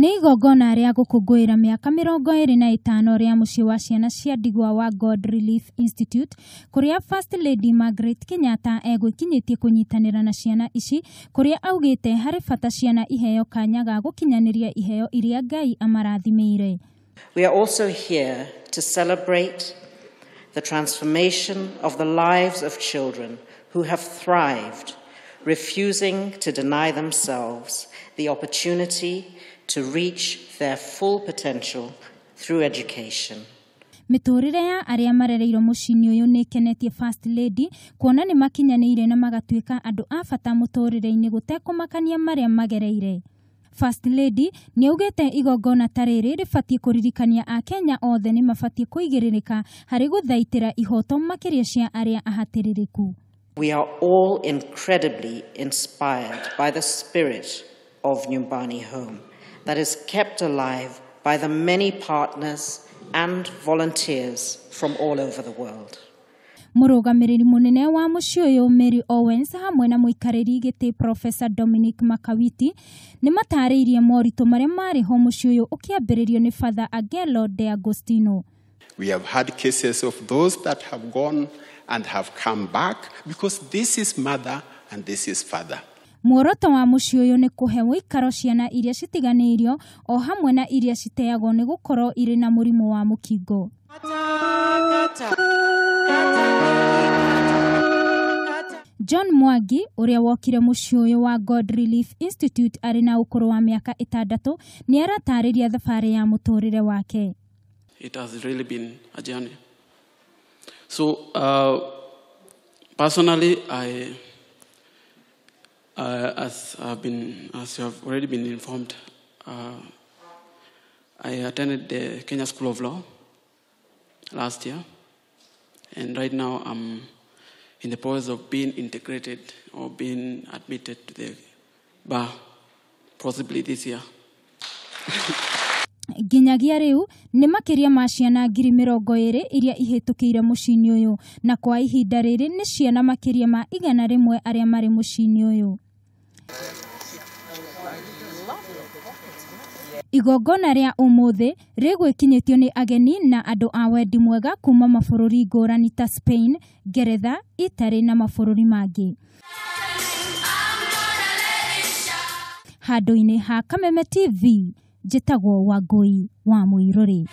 Nĩ igongona rĩa gũkũngũĩra mĩaka 25 rĩa mũciĩ wa ciana cia ndigwa wa God Relief Institute, kũrĩa First Lady Margaret Kenyatta egwĩkinyĩtie kũnyitanĩra na ciana ici, kũrĩa augĩte harĩ bata ciana iheo kanya ga gũkinyanĩria iheo iria Ngai amarathimĩire. We are also here to celebrate the transformation of the lives of children who have thrived, refusing to deny themselves the opportunity to reach their full potential through education. Mĩtũrĩre ya arĩa marereirwo mũciĩ-inĩ ũyũ nĩ kenetie First Lady kuona nĩ makinyanĩire na magatuĩka andũ a bata mũtũrĩre-inĩ gũtekũmakania marĩa magereire. First Lady nĩ augĩte igongona ta rĩrĩ rĩbatiĩ kũririkania Akenya othe nĩ mabatiĩ kũigĩrĩrĩka harĩ gũthaitĩra ihoto makĩria cia arĩa ahatĩrĩrĩku. We are all incredibly inspired by the spirit of Nyumbani Home that is kept alive by the many partners and volunteers from all over the world. Mũrũgamĩrĩri mũnene wa mũciĩ ũyũ Mary Owens hamwe na mũikarĩri gĩtĩ Professor Dominic Makawiti nĩ matarĩirie moritũ marĩa marĩ ho mũciĩ ũyũ ũkĩambĩrĩrio nĩ Father Angelo de Agostino. We have had cases of those that have gone and have come back because this is mother and this is father. Muoroto wa mũciĩ ũyũ nĩ kũhe ũikaro ciana iria citiganĩirio o hamwe na iria citeagwo nĩ gũkorwo irĩ na mũrimũ wa mũkingo. John Mwangi, ũrĩa wokire mũciĩ ũyũ wa God Relief Institute arĩ na ũkũrũ wa mĩaka 6, nĩ aratarĩria thabarĩ ya mũtũrĩre wake. It has really been a journey. So, personally, as you have already been informed, I attended the Kenya School of Law last year, and right now I'm in the process of being integrated or being admitted to the bar, possibly this year. Nginyagia rĩu nĩ makĩria ma ciana 20,000 iria ihĩtũkĩire mũciĩ-inĩ ũyũ, na kwa ihinda rĩrĩ nĩ ciana makĩria ma 100 arĩa marĩ mũciĩ-inĩ ũyũ. Igongona rĩa ũmũthĩ rĩgwĩkinyĩtio nĩ ageni na andũ a wendi mwega kuma mabũrũri ngũrani ta Spain, Ngeretha, Italy na mabũrũri mangĩ. Handũ-inĩ ha Kameme TV, njĩtagwo Wangũi wa Mũirũrĩ.